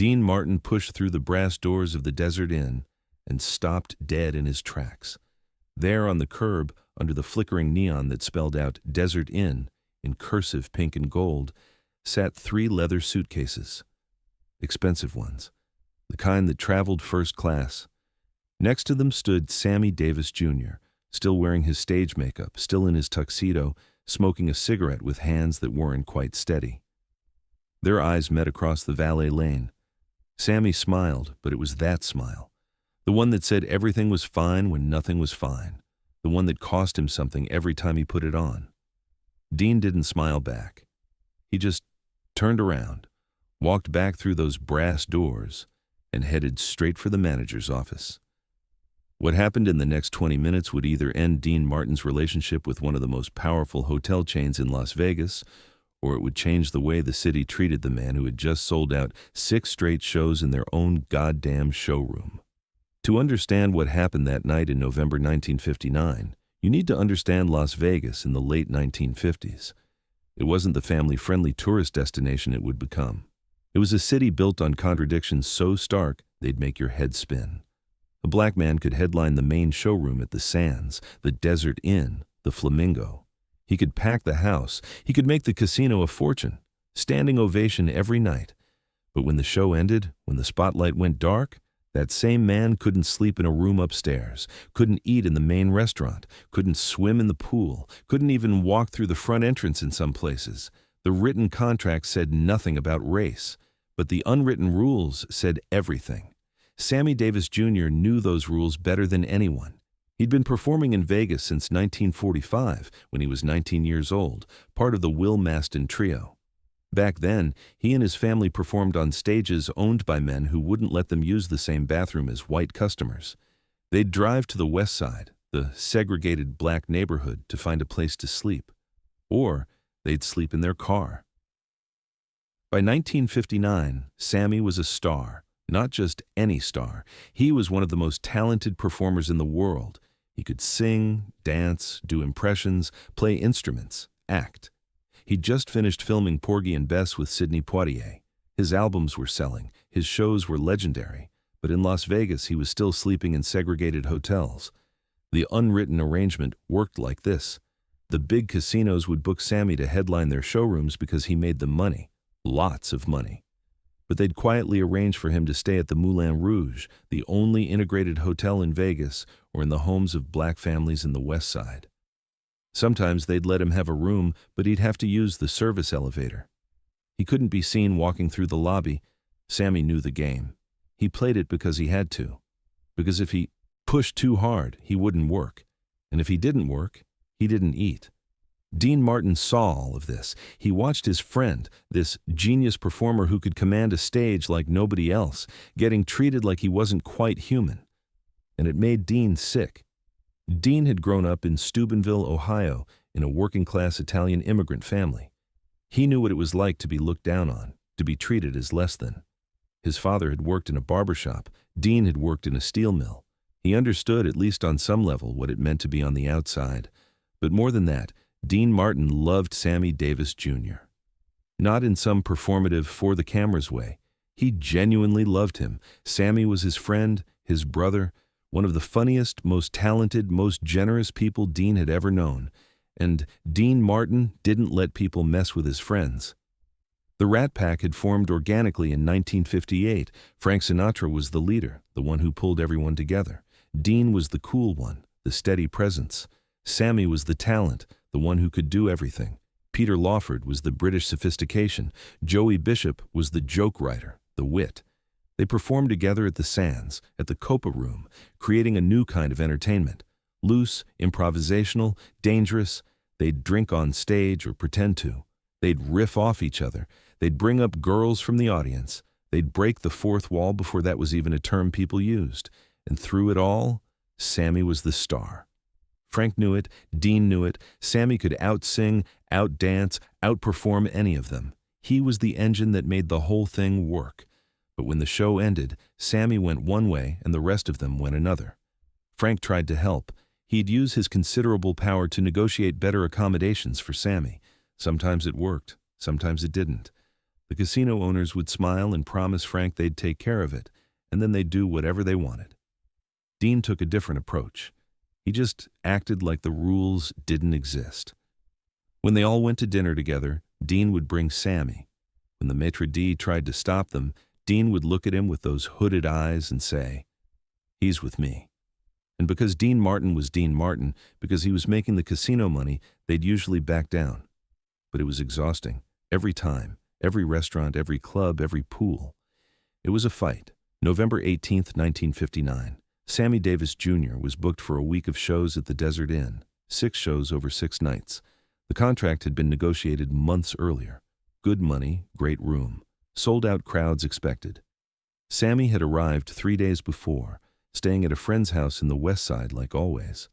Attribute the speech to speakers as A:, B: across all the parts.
A: Dean Martin pushed through the brass doors of the Desert Inn and stopped dead in his tracks. There on the curb, under the flickering neon that spelled out Desert Inn in cursive pink and gold, sat 3 leather suitcases. Expensive ones, the kind that traveled first class. Next to them stood Sammy Davis Jr., still wearing his stage makeup, still in his tuxedo, smoking a cigarette with hands that weren't quite steady. Their eyes met across the valet lane. Sammy smiled, but it was that smile. The one that said everything was fine when nothing was fine. The one that cost him something every time he put it on. Dean didn't smile back. He just turned around, walked back through those brass doors, and headed straight for the manager's office. What happened in the next 20 minutes would either end Dean Martin's relationship with one of the most powerful hotel chains in Las Vegas, or it would change the way the city treated the man who had just sold out 6 straight shows in their own goddamn showroom. To understand what happened that night in November 1959, you need to understand Las Vegas in the late 1950s. It wasn't the family-friendly tourist destination it would become. It was a city built on contradictions so stark they'd make your head spin. A black man could headline the main showroom at the Sands, the Desert Inn, the Flamingo. He could pack the house. He could make the casino a fortune. Standing ovation every night. But when the show ended, when the spotlight went dark, that same man couldn't sleep in a room upstairs, couldn't eat in the main restaurant, couldn't swim in the pool, couldn't even walk through the front entrance in some places. The written contract said nothing about race, but the unwritten rules said everything. Sammy Davis Jr. knew those rules better than anyone. He'd been performing in Vegas since 1945, when he was 19 years old, part of the Will Maston Trio. Back then, he and his family performed on stages owned by men who wouldn't let them use the same bathroom as white customers. They'd drive to the West Side, the segregated black neighborhood, to find a place to sleep. Or they'd sleep in their car. By 1959, Sammy was a star. Not just any star. He was one of the most talented performers in the world. He could sing, dance, do impressions, play instruments, act. He'd just finished filming Porgy and Bess with Sidney Poitier. His albums were selling, his shows were legendary, but in Las Vegas he was still sleeping in segregated hotels. The unwritten arrangement worked like this. The big casinos would book Sammy to headline their showrooms because he made them money. Lots of money. But they'd quietly arrange for him to stay at the Moulin Rouge, the only integrated hotel in Vegas, or in the homes of black families in the West Side. Sometimes they'd let him have a room, but he'd have to use the service elevator. He couldn't be seen walking through the lobby. Sammy knew the game. He played it because he had to. Because if he pushed too hard, he wouldn't work. And if he didn't work, he didn't eat. Dean Martin saw all of this. He watched his friend, this genius performer who could command a stage like nobody else, getting treated like he wasn't quite human. And it made Dean sick. Dean had grown up in Steubenville, Ohio, in a working-class Italian immigrant family. He knew what it was like to be looked down on, to be treated as less than. His father had worked in a barbershop. Dean had worked in a steel mill. He understood, at least on some level, what it meant to be on the outside. But more than that, Dean Martin loved Sammy Davis Jr. Not in some performative for-the-cameras way. He genuinely loved him. Sammy was his friend, his brother, one of the funniest, most talented, most generous people Dean had ever known. And Dean Martin didn't let people mess with his friends. The Rat Pack had formed organically in 1958. Frank Sinatra was the leader, the one who pulled everyone together. Dean was the cool one, the steady presence. Sammy was the talent, the one who could do everything. Peter Lawford was the British sophistication. Joey Bishop was the joke writer, the wit. They performed together at the Sands, at the Copa Room, creating a new kind of entertainment. Loose, improvisational, dangerous. They'd drink on stage or pretend to. They'd riff off each other. They'd bring up girls from the audience. They'd break the fourth wall before that was even a term people used. And through it all, Sammy was the star. Frank knew it, Dean knew it. Sammy could out-sing, out-dance, outperform any of them. He was the engine that made the whole thing work. But when the show ended, Sammy went one way and the rest of them went another. Frank tried to help. He'd use his considerable power to negotiate better accommodations for Sammy. Sometimes it worked, sometimes it didn't. The casino owners would smile and promise Frank they'd take care of it, and then they'd do whatever they wanted. Dean took a different approach. He just acted like the rules didn't exist. When they all went to dinner together, Dean would bring Sammy. When the maitre d' tried to stop them, Dean would look at him with those hooded eyes and say, "He's with me." And because Dean Martin was Dean Martin, because he was making the casino money, they'd usually back down. But it was exhausting. Every time, every restaurant, every club, every pool. It was a fight. November 18th, 1959. Sammy Davis Jr. was booked for a week of shows at the Desert Inn, 6 shows over 6 nights. The contract had been negotiated months earlier. Good money, great room. Sold-out crowds expected. Sammy had arrived 3 days before, staying at a friend's house in the West Side like always.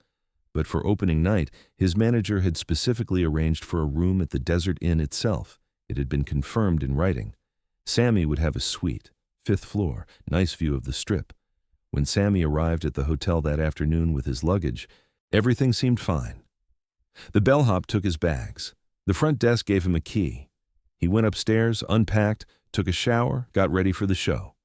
A: But for opening night, his manager had specifically arranged for a room at the Desert Inn itself. It had been confirmed in writing. Sammy would have a suite, 5th floor, nice view of the Strip. When Sammy arrived at the hotel that afternoon with his luggage, everything seemed fine. The bellhop took his bags. The front desk gave him a key. He went upstairs, unpacked, took a shower, got ready for the show.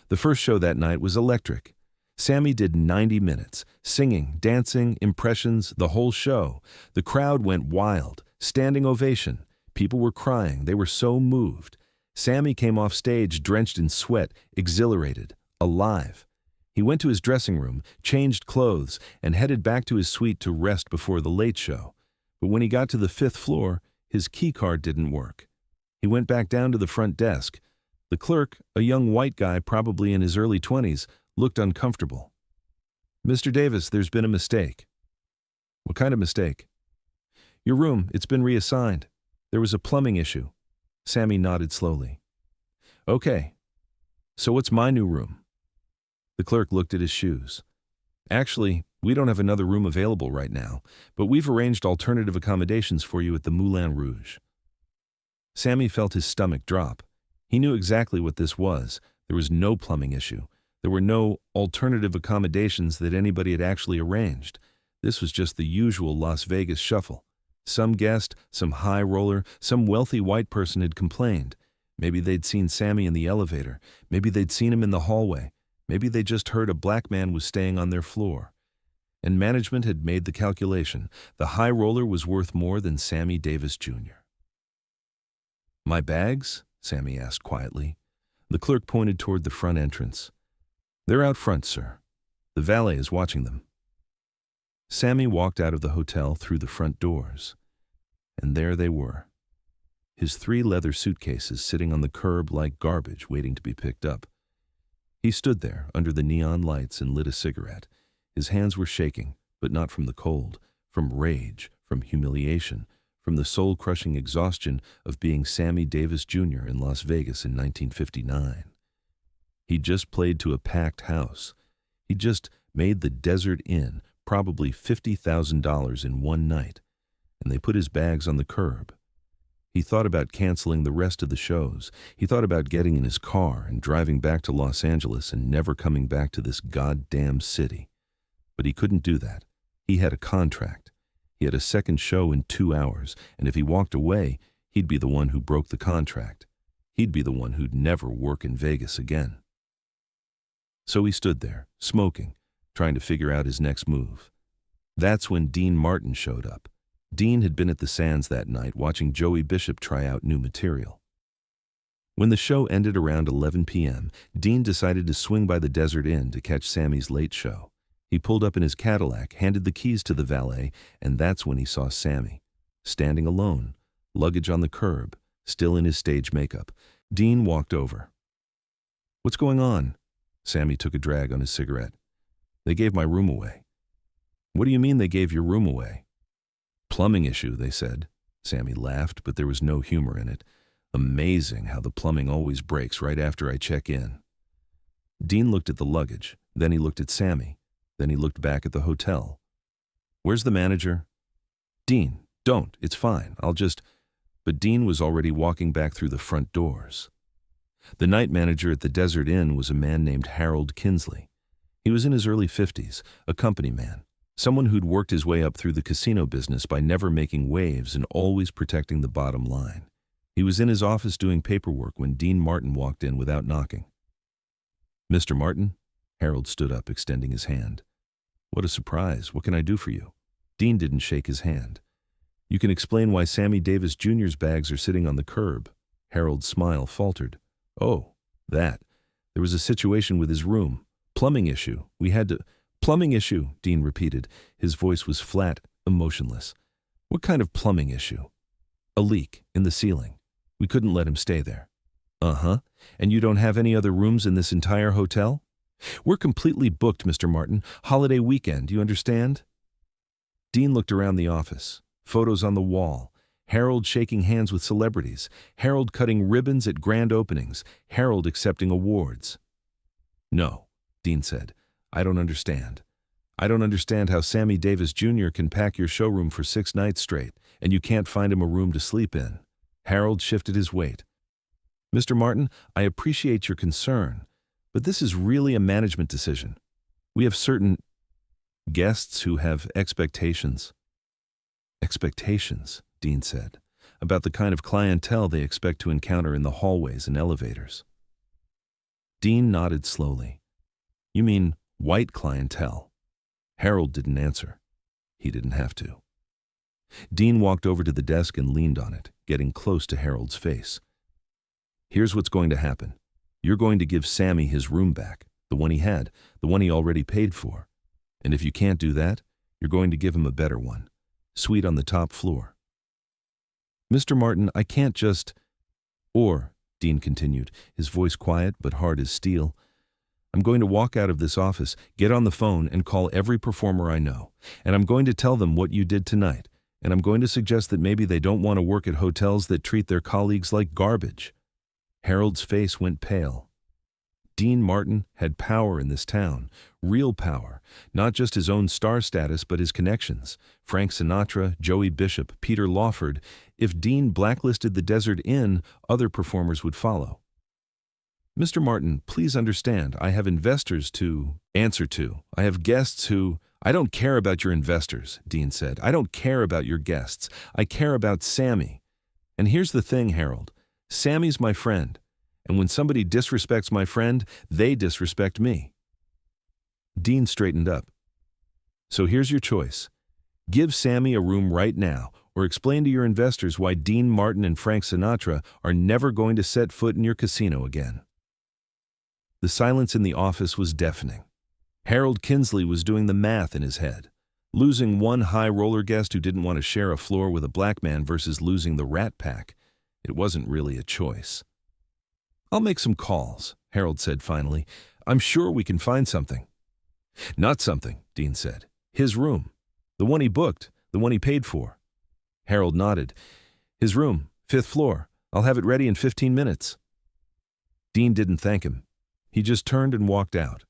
A: The first show that night was electric. Sammy did 90 minutes, singing, dancing, impressions, the whole show. The crowd went wild, standing ovation. People were crying. They were so moved. Sammy came off stage drenched in sweat, exhilarated, alive. He went to his dressing room, changed clothes, and headed back to his suite to rest before the late show. But when he got to the 5th floor, his key card didn't work. He went back down to the front desk. The clerk, a young white guy probably in his early 20s, looked uncomfortable. "Mr. Davis, there's been a mistake." "What kind of mistake?" "Your room, it's been reassigned. There was a plumbing issue." Sammy nodded slowly. "Okay. So what's my new room?" The clerk looked at his shoes. "Actually, we don't have another room available right now, but we've arranged alternative accommodations for you at the Moulin Rouge." Sammy felt his stomach drop. He knew exactly what this was. There was no plumbing issue. There were no alternative accommodations that anybody had actually arranged. This was just the usual Las Vegas shuffle. Some guest, some high roller, some wealthy white person had complained. Maybe they'd seen Sammy in the elevator. Maybe they'd seen him in the hallway. Maybe they just heard a black man was staying on their floor. And management had made the calculation. The high roller was worth more than Sammy Davis Jr. "My bags?" Sammy asked quietly. The clerk pointed toward the front entrance. "They're out front, sir. The valet is watching them." Sammy walked out of the hotel through the front doors. And there they were. His 3 leather suitcases sitting on the curb like garbage waiting to be picked up. He stood there under the neon lights and lit a cigarette. His hands were shaking, but not from the cold, from rage, from humiliation, from the soul-crushing exhaustion of being Sammy Davis Jr. in Las Vegas in 1959. He'd just played to a packed house. He'd just made the Desert Inn probably $50,000 in one night, and they put his bags on the curb. He thought about canceling the rest of the shows. He thought about getting in his car and driving back to Los Angeles and never coming back to this goddamn city. But he couldn't do that. He had a contract. He had a second show in 2 hours, and if he walked away, he'd be the one who broke the contract. He'd be the one who'd never work in Vegas again. So he stood there, smoking, trying to figure out his next move. That's when Dean Martin showed up. Dean had been at the Sands that night watching Joey Bishop try out new material. When the show ended around 11 p.m., Dean decided to swing by the Desert Inn to catch Sammy's late show. He pulled up in his Cadillac, handed the keys to the valet, and that's when he saw Sammy, standing alone, luggage on the curb, still in his stage makeup. Dean walked over. "What's going on?" Sammy took a drag on his cigarette. "They gave my room away." "What do you mean they gave your room away?" "Plumbing issue," they said. Sammy laughed, but there was no humor in it. "Amazing how the plumbing always breaks right after I check in." Dean looked at the luggage, then he looked at Sammy, then he looked back at the hotel. "Where's the manager?" "Dean, don't, it's fine, I'll just—" But Dean was already walking back through the front doors. The night manager at the Desert Inn was a man named Harold Kinsley. He was in his early 50s, a company man. Someone who'd worked his way up through the casino business by never making waves and always protecting the bottom line. He was in his office doing paperwork when Dean Martin walked in without knocking. "Mr. Martin?" Harold stood up, extending his hand. "What a surprise. What can I do for you?" Dean didn't shake his hand. "You can explain why Sammy Davis Jr.'s bags are sitting on the curb." Harold's smile faltered. "Oh, that. There was a situation with his room. Plumbing issue. We had to—" "Plumbing issue," Dean repeated. His voice was flat, emotionless. "What kind of plumbing issue?" "A leak in the ceiling. We couldn't let him stay there." "Uh-huh. And you don't have any other rooms in this entire hotel?" "We're completely booked, Mr. Martin. Holiday weekend, you understand?" Dean looked around the office. Photos on the wall. Harold shaking hands with celebrities. Harold cutting ribbons at grand openings. Harold accepting awards. "No," Dean said. "I don't understand. I don't understand how Sammy Davis Jr. can pack your showroom for 6 nights straight, and you can't find him a room to sleep in." Harold shifted his weight. "Mr. Martin, I appreciate your concern, but this is really a management decision. We have certain guests who have expectations." "Expectations," Dean said, "about the kind of clientele they expect to encounter in the hallways and elevators." Dean nodded slowly. "You mean white clientele?" Harold didn't answer. He didn't have to. Dean walked over to the desk and leaned on it, getting close to Harold's face. "Here's what's going to happen. You're going to give Sammy his room back, the one he had, the one he already paid for. And if you can't do that, you're going to give him a better one. Suite on the top floor." "Mr. Martin, I can't just—" "Or," Dean continued, his voice quiet but hard as steel, "I'm going to walk out of this office, get on the phone, and call every performer I know. And I'm going to tell them what you did tonight. And I'm going to suggest that maybe they don't want to work at hotels that treat their colleagues like garbage." Harold's face went pale. Dean Martin had power in this town, real power, not just his own star status but his connections. Frank Sinatra, Joey Bishop, Peter Lawford. If Dean blacklisted the Desert Inn, other performers would follow. "Mr. Martin, please understand, I have investors to answer to. I have guests who—" "I don't care about your investors," Dean said. "I don't care about your guests. I care about Sammy. And here's the thing, Harold. Sammy's my friend. And when somebody disrespects my friend, they disrespect me." Dean straightened up. "So here's your choice. Give Sammy a room right now, or explain to your investors why Dean Martin and Frank Sinatra are never going to set foot in your casino again." The silence in the office was deafening. Harold Kinsley was doing the math in his head. Losing one high roller guest who didn't want to share a floor with a black man versus losing the Rat Pack. It wasn't really a choice. "I'll make some calls," Harold said finally. "I'm sure we can find something." "Not something," Dean said. "His room. The one he booked, the one he paid for." Harold nodded. "His room, 5th floor. I'll have it ready in 15 minutes. Dean didn't thank him. He just turned and walked out.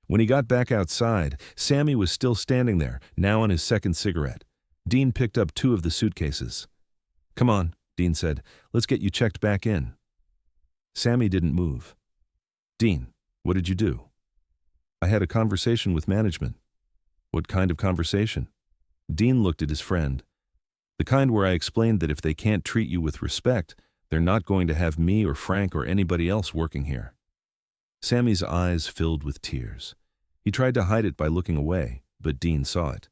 A: When he got back outside, Sammy was still standing there, now on his second cigarette. Dean picked up 2 of the suitcases. "Come on," Dean said. "Let's get you checked back in." Sammy didn't move. "Dean, what did you do?" "I had a conversation with management." "What kind of conversation?" Dean looked at his friend. "The kind where I explained that if they can't treat you with respect, they're not going to have me or Frank or anybody else working here." Sammy's eyes filled with tears. He tried to hide it by looking away, but Dean saw it.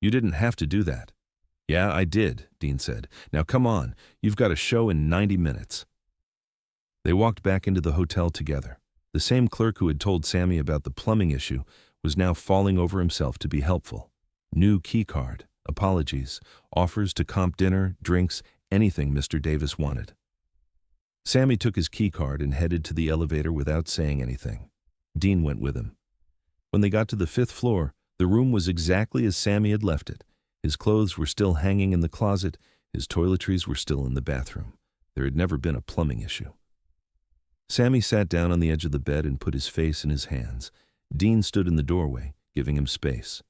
A: "You didn't have to do that." "Yeah, I did," Dean said. "Now come on, you've got a show in 90 minutes. They walked back into the hotel together. The same clerk who had told Sammy about the plumbing issue was now falling over himself to be helpful. New key card, apologies, offers to comp dinner, drinks, anything Mr. Davis wanted. Sammy took his key card and headed to the elevator without saying anything. Dean went with him. When they got to the 5th floor, the room was exactly as Sammy had left it. His clothes were still hanging in the closet. His toiletries were still in the bathroom. There had never been a plumbing issue. Sammy sat down on the edge of the bed and put his face in his hands. Dean stood in the doorway, giving him space.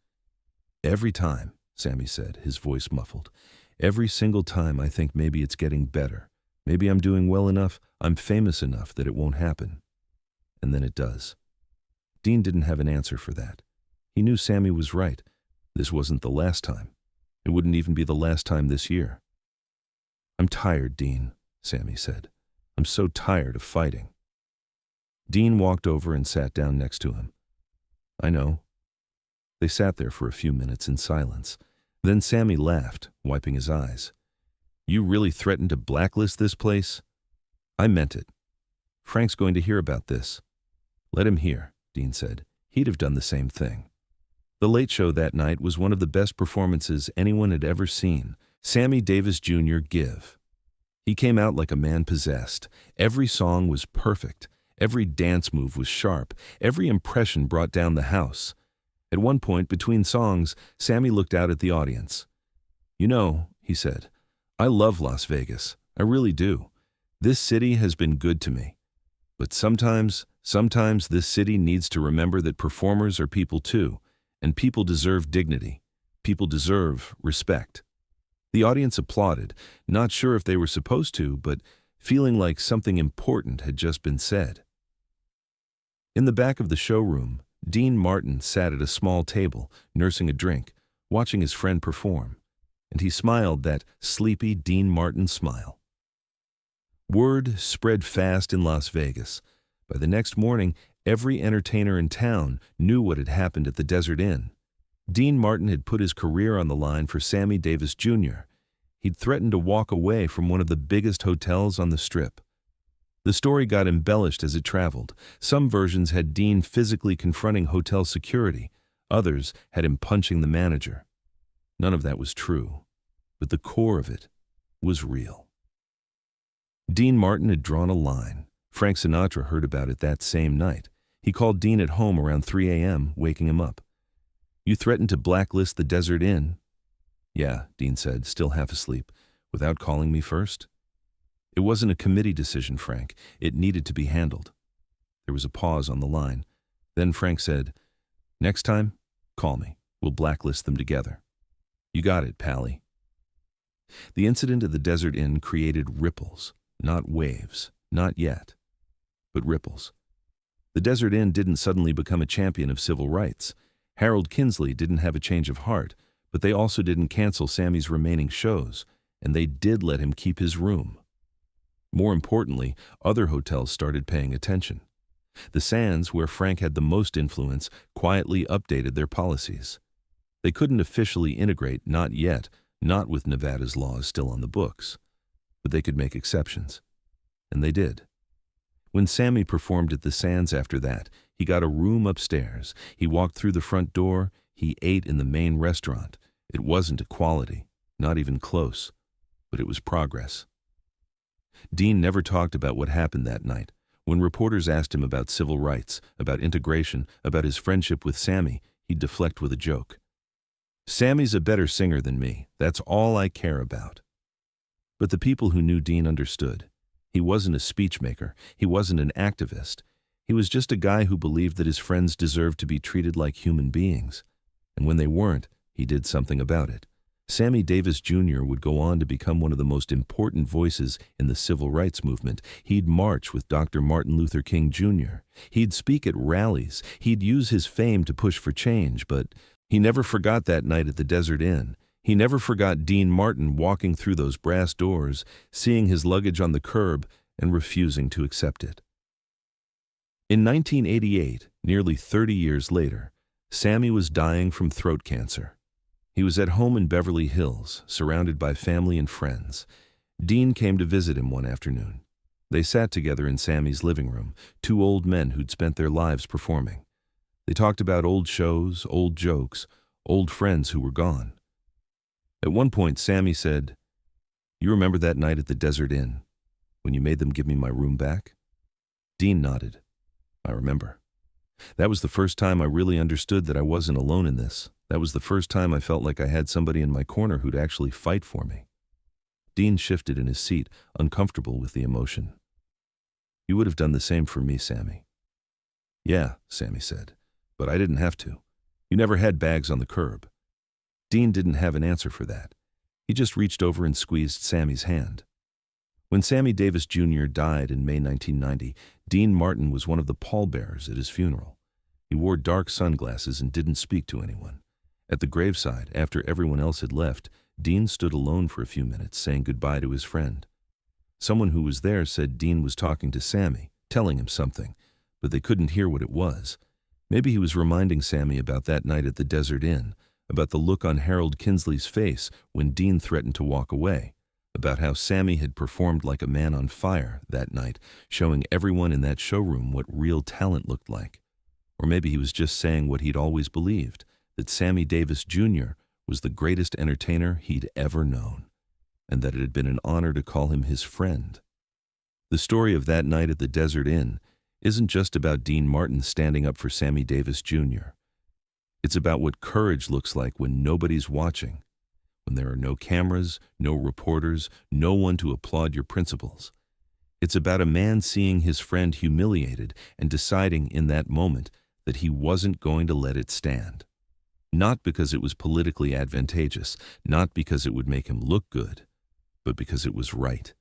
A: "Every time," Sammy said, his voice muffled, "every single time I think maybe it's getting better. Maybe I'm doing well enough, I'm famous enough that it won't happen. And then it does." Dean didn't have an answer for that. He knew Sammy was right. This wasn't the last time. It wouldn't even be the last time this year. "I'm tired, Dean," Sammy said. "I'm so tired of fighting." Dean walked over and sat down next to him. "I know." They sat there for a few minutes in silence. Then Sammy laughed, wiping his eyes. "You really threatened to blacklist this place?" "I meant it. Frank's going to hear about this." "Let him hear," Dean said. "He'd have done the same thing." The Late Show that night was one of the best performances anyone had ever seen. Sammy Davis Jr. give. He came out like a man possessed. Every song was perfect. Every dance move was sharp. Every impression brought down the house. At one point, between songs, Sammy looked out at the audience. "You know," he said, "I love Las Vegas. I really do. This city has been good to me. But sometimes this city needs to remember that performers are people too, and people deserve dignity. People deserve respect." The audience applauded, not sure if they were supposed to, but feeling like something important had just been said. In the back of the showroom, Dean Martin sat at a small table, nursing a drink, watching his friend perform, and he smiled that sleepy Dean Martin smile. Word spread fast in Las Vegas. By the next morning, every entertainer in town knew what had happened at the Desert Inn. Dean Martin had put his career on the line for Sammy Davis Jr. He'd threatened to walk away from one of the biggest hotels on the Strip. The story got embellished as it traveled. Some versions had Dean physically confronting hotel security. Others had him punching the manager. None of that was true, but the core of it was real. Dean Martin had drawn a line. Frank Sinatra heard about it that same night. He called Dean at home around 3 a.m., waking him up. "You threatened to blacklist the Desert Inn?" "Yeah," Dean said, still half asleep. "Without calling me first?" "It wasn't a committee decision, Frank. It needed to be handled." There was a pause on the line. Then Frank said, "Next time, call me. We'll blacklist them together." "You got it, Pally." The incident at the Desert Inn created ripples, not waves, not yet, but ripples. The Desert Inn didn't suddenly become a champion of civil rights. Harold Kinsley didn't have a change of heart, but they also didn't cancel Sammy's remaining shows, and they did let him keep his room. More importantly, other hotels started paying attention. The Sands, where Frank had the most influence, quietly updated their policies. They couldn't officially integrate, not yet, not with Nevada's laws still on the books, but they could make exceptions. And they did. When Sammy performed at the Sands after that, he got a room upstairs. He walked through the front door. He ate in the main restaurant. It wasn't equality, not even close, but it was progress. Dean never talked about what happened that night. When reporters asked him about civil rights, about integration, about his friendship with Sammy, he'd deflect with a joke. "Sammy's a better singer than me. That's all I care about." But the people who knew Dean understood. He wasn't a speechmaker. He wasn't an activist. He was just a guy who believed that his friends deserved to be treated like human beings. And when they weren't, he did something about it. Sammy Davis Jr. would go on to become one of the most important voices in the civil rights movement. He'd march with Dr. Martin Luther King Jr. He'd speak at rallies. He'd use his fame to push for change, but he never forgot that night at the Desert Inn. He never forgot Dean Martin walking through those brass doors, seeing his luggage on the curb, and refusing to accept it. In 1988, nearly 30 years later, Sammy was dying from throat cancer. He was at home in Beverly Hills, surrounded by family and friends. Dean came to visit him one afternoon. They sat together in Sammy's living room, two old men who'd spent their lives performing. They talked about old shows, old jokes, old friends who were gone. At one point, Sammy said, "You remember that night at the Desert Inn, when you made them give me my room back?" Dean nodded. "I remember. That was the first time I really understood that I wasn't alone in this. That was the first time I felt like I had somebody in my corner who'd actually fight for me." Dean shifted in his seat, uncomfortable with the emotion. "You would have done the same for me, Sammy." "Yeah," Sammy said, "but I didn't have to. You never had bags on the curb." Dean didn't have an answer for that. He just reached over and squeezed Sammy's hand. When Sammy Davis Jr. died in May 1990, Dean Martin was one of the pallbearers at his funeral. He wore dark sunglasses and didn't speak to anyone. At the graveside, after everyone else had left, Dean stood alone for a few minutes, saying goodbye to his friend. Someone who was there said Dean was talking to Sammy, telling him something, but they couldn't hear what it was. Maybe he was reminding Sammy about that night at the Desert Inn, about the look on Harold Kinsley's face when Dean threatened to walk away, about how Sammy had performed like a man on fire that night, showing everyone in that showroom what real talent looked like. Or maybe he was just saying what he'd always believed, that Sammy Davis Jr. was the greatest entertainer he'd ever known, and that it had been an honor to call him his friend. The story of that night at the Desert Inn isn't just about Dean Martin standing up for Sammy Davis Jr. It's about what courage looks like when nobody's watching, when there are no cameras, no reporters, no one to applaud your principles. It's about a man seeing his friend humiliated and deciding in that moment that he wasn't going to let it stand. Not because it was politically advantageous, not because it would make him look good, but because it was right.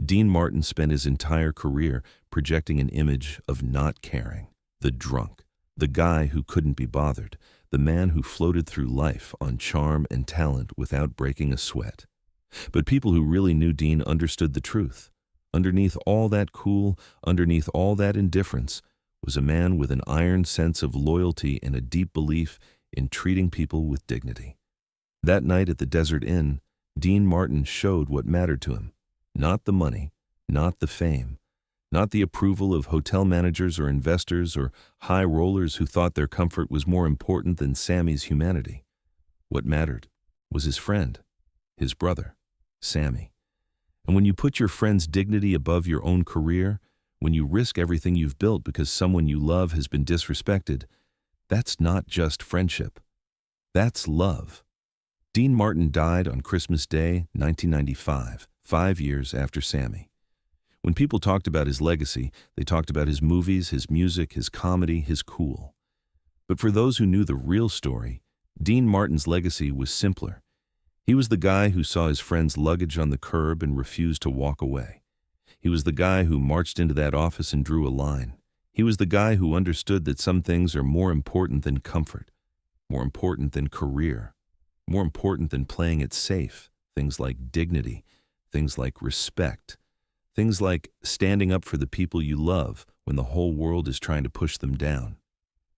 A: Dean Martin spent his entire career projecting an image of not caring, the drunk, the guy who couldn't be bothered, the man who floated through life on charm and talent without breaking a sweat. But people who really knew Dean understood the truth. Underneath all that cool, underneath all that indifference, was a man with an iron sense of loyalty and a deep belief in treating people with dignity. That night at the Desert Inn, Dean Martin showed what mattered to him. Not the money, not the fame, not the approval of hotel managers or investors or high rollers who thought their comfort was more important than Sammy's humanity. What mattered was his friend, his brother, Sammy. And when you put your friend's dignity above your own career, when you risk everything you've built because someone you love has been disrespected, that's not just friendship. That's love. Dean Martin died on Christmas Day, 1995, 5 years after Sammy. When people talked about his legacy, they talked about his movies, his music, his comedy, his cool. But for those who knew the real story, Dean Martin's legacy was simpler. He was the guy who saw his friend's luggage on the curb and refused to walk away. He was the guy who marched into that office and drew a line. He was the guy who understood that some things are more important than comfort, more important than career, more important than playing it safe, things like dignity, things like respect, things like standing up for the people you love when the whole world is trying to push them down.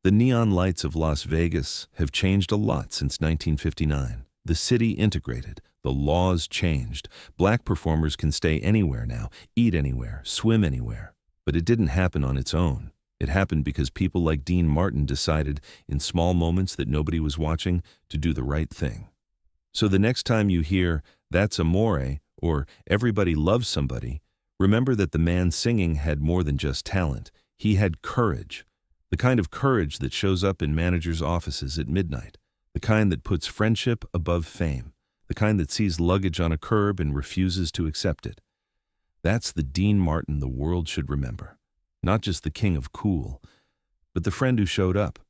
A: The neon lights of Las Vegas have changed a lot since 1959. The city integrated. The laws changed. Black performers can stay anywhere now, eat anywhere, swim anywhere. But it didn't happen on its own. It happened because people like Dean Martin decided, in small moments that nobody was watching, to do the right thing. So the next time you hear, "That's amore," or "Everybody loves somebody," remember that the man singing had more than just talent. He had courage. The kind of courage that shows up in managers' offices at midnight. The kind that puts friendship above fame. The kind that sees luggage on a curb and refuses to accept it. That's the Dean Martin the world should remember. Not just the king of cool, but the friend who showed up.